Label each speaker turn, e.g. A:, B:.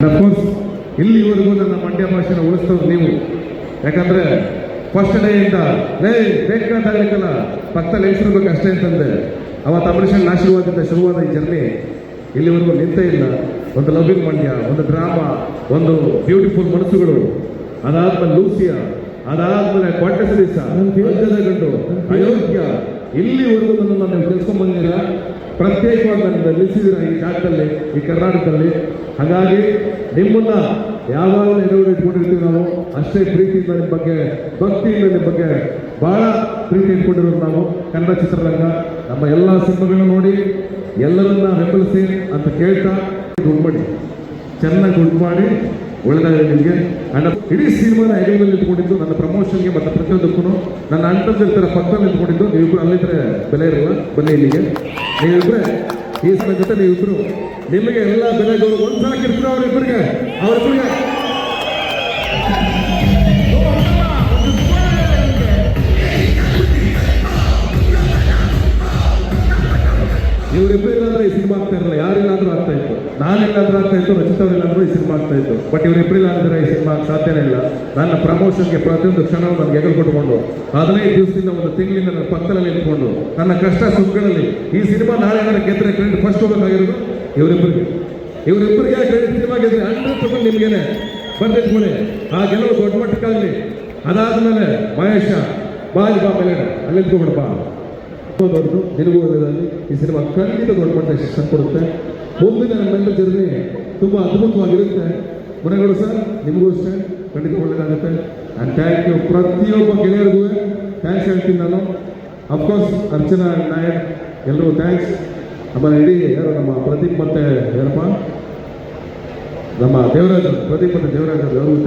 A: Of course ಇಲ್ಲಿವರೆಗೂ ನನ್ನ ಮಂಡ್ಯ ಭಾಷೆನ ಉಳಿಸ್ತವ್ರು ನೀವು. ಯಾಕಂದ್ರೆ ಫಸ್ಟ್ ಡೇಯಿಂದ ಬೇಕಾದಾಗಲಿಕ್ಕಲ್ಲ ಪಕ್ಕದಲ್ಲಿ ಹೆಸರಿರ್ಬೇಕು ಅಷ್ಟೇ ಅಂತಂದೆ. ಅವತ್ತು ಅಮರೇಶನ್ ಆಶೀರ್ವಾದದಿಂದ ಶುರುವಾದ ಈ ಜರ್ನಿ ಇಲ್ಲಿವರೆಗೂ ನಿಂತೇ ಇಲ್ಲ. ಒಂದು ಲವ್ವಿಂಗ್ ಮಂಡ್ಯ, ಒಂದು ಡ್ರಾಮಾ, ಒಂದು ಬ್ಯೂಟಿಫುಲ್ ಮನಸ್ಸುಗಳು, ಅದಾದ್ಮೇಲೆ ಲೂಸಿಯಾ, ಅದಾದ್ಮೇಲೆ ಕ್ವಾಂಟಸರಿಸ, ಅಂಜದ ಗಂಡು, ಅಯೋಗ್ಯ, ಇಲ್ಲಿವರೆಗೂ ನನ್ನನ್ನು ನೀವು ತಿಳ್ಕೊಂಡ್ ಬಂದಿರ. ಪ್ರತ್ಯೇಕವಾಗಿ ನನ್ನ ನಿಲ್ಲಿಸಿದಿರ ಈ ಜಾಗದಲ್ಲಿ, ಈ ಕರ್ನಾಟಕದಲ್ಲಿ. ಹಾಗಾಗಿ ನಿಮ್ಮನ್ನ ಯಾವಾಗಲೂ ಎದುರು ಇಟ್ಕೊಂಡಿರ್ತೀವಿ ನಾವು. ಅಷ್ಟೇ ಪ್ರೀತಿಯಿಂದ ನಿಮ್ಮ ಬಗ್ಗೆ, ಭಕ್ತಿಯಿಂದ ನಿಮ್ಮ ಬಗ್ಗೆ ಬಹಳ ಪ್ರೀತಿ ಇಟ್ಕೊಂಡಿರೋದು ನಾವು. ಕನ್ನಡ ಚಿತ್ರರಂಗ ನಮ್ಮ ಎಲ್ಲ ಸಿನಿಮಾಗಳನ್ನ ನೋಡಿ ಎಲ್ಲರನ್ನ ಬೆಂಬಲಿಸಿ ಅಂತ ಕೇಳ್ತಾ ದುಡ್ಡು ಮಾಡಿ, ಚೆನ್ನಾಗಿ ದುಡ್ಡು ಮಾಡಿ ಒಳ್ಳೆದಾಗಿದೆ ನಿಮಗೆ. ಅಂಡ್ ಇಡೀ ಸಿನಿಮಾನ ಹೆಗಲಲ್ಲಿ ನಿಂತ್ಕೊಂಡಿದ್ದು ನನ್ನ ಪ್ರಮೋಷನ್ಗೆ ಮತ್ತು ಪ್ರತಿಯೊಂದಕ್ಕೂ ನನ್ನ ಅಂಟದ ಪಕ್ಕದಲ್ಲಿ ನಿಂತ್ಕೊಂಡಿದ್ದು. ನೀವಿಬ್ರು ಅಲ್ಲಿದ್ರೆ ಬೆಲೆ ಇರಲ್ಲ, ಬನ್ನಿ ಇಲ್ಲಿಗೆ. ನೀವಿಬ್ರೆ ಈ ಸಲ ಜೊತೆ ನೀವಿಬ್ರು, ನಿಮಗೆ ಎಲ್ಲ ಬೆಲೆ ಗೌರವ ಒಂದ್ಸಲ ಕಿರ್ತೀರ ಅವರಿಬ್ಬರಿಗೆ. ಇವರಿಬ್ಬರು ಇಲ್ಲಾಂದ್ರೆ ಈ ಸಿನಿಮಾ ಆಗ್ತಾ ಇರಲಿಲ್ಲ. ಯಾರಿಲ್ಲಾಂದ್ರೂ ಆಗ್ತಾ ಇತ್ತು, ನಾನಿಲ್ಲಾಂದ್ರೂ ಆಗ್ತಾ ಇತ್ತು, ರಚಿತಾ ಅವರಿಲ್ಲಾಂದ್ರೂ ಈ ಸಿನಿಮಾ ಆಗ್ತಾ ಇತ್ತು. ಬಟ್ ಇವರಿಬ್ಬರಿಲ್ಲ ಅಂದ್ರೆ ಈ ಸಿನಿಮಾ ಸಾಧ್ಯನೇ ಇಲ್ಲ. ನನ್ನ ಪ್ರಮೋಷನ್ಗೆ ಪ್ರತಿಯೊಂದು ಕ್ಷಣವೂ ನನಗೆ ಹೆಗಲು ಕೊಟ್ಟುಕೊಂಡು 15 ದಿವಸದಿಂದ ಒಂದು ತಿಂಗಳಿಂದ ನನ್ನ ಪಕ್ಕದಲ್ಲಿ ನಿಂತ್ಕೊಂಡು ನನ್ನ ಕಷ್ಟ ಸುಖಗಳಲ್ಲಿ ಈ ಸಿನಿಮಾ ನಾಳೆ ಏನಾದ್ರು ಗೆದ್ದರೆ ಕ್ರೆಡಿಟ್ ಫಸ್ಟ್ ಹೋಗಬೇಕಾಗಿರೋದು ಇವರಿಬ್ಬರಿಗೆ. ಇವರಿಬ್ಬರಿಗೆ ಕ್ರೆಡಿಟ್ ಸಿನಿಮಾ ಗೆದ್ರೆ 100% ನಿಮ್ಗೇನೆ ಬಂದಿಟ್ಕೊಳ್ಳಿ. ಆ ಗೆಲುವು ದೊಡ್ಡ ಮಟ್ಟಕ್ಕಾಗಲಿ. ಅದಾದ್ಮೇಲೆ ಮಹೇಶ ಬಾಲಿ ಬಾ ಮೇಲೆ ಅಲ್ಲಿ ನಿಂತ್ಕೊಬಿಡು ಬಾ. ದೊಡ್ಡದು ನಿನಗೂ ಒಳ್ಳೆಯದಾಗಲಿ. ಈ ಸಿನಿಮಾ ಖಂಡಿತ ದೊಡ್ಡ ಮಟ್ಟ ಶಿಕ್ಷಣ ಕೊಡುತ್ತೆ. ಮುಂದಿನ ನಮ್ಮೆಲ್ಲ ಜರ್ನಿ ತುಂಬ ಅದ್ಭುತವಾಗಿರುತ್ತೆ. ಮುನೇಗೌಡ ಸರ್, ನಿಮಗೂ ಅಷ್ಟೇ ಖಂಡಿತ ಒಳ್ಳೆಯದಾಗುತ್ತೆ. ಆ್ಯಂಡ್ ಥ್ಯಾಂಕ್ ಯು ಪ್ರತಿಯೊಬ್ಬ ಗೆಳೆಯರಿಗೂ ಥ್ಯಾಂಕ್ಸ್ ಹೇಳ್ತೀನಿ ನಾನು. ಅಫ್ಕೋರ್ಸ್ ಅರ್ಚನಾ ನಾಯಕ್ ಎಲ್ಲರೂ ಥ್ಯಾಂಕ್ಸ್. ಆಮೇಲೆ ಇಡೀ ಯಾರು ನಮ್ಮ ಪ್ರದೀಪ್ ಮತ್ತು ಏನಪ್ಪ ನಮ್ಮ ದೇವರಾಜ್, ಪ್ರದೀಪ್ ಮತ್ತು ದೇವರಾಜ್ ಅವ್ರಿಗೂ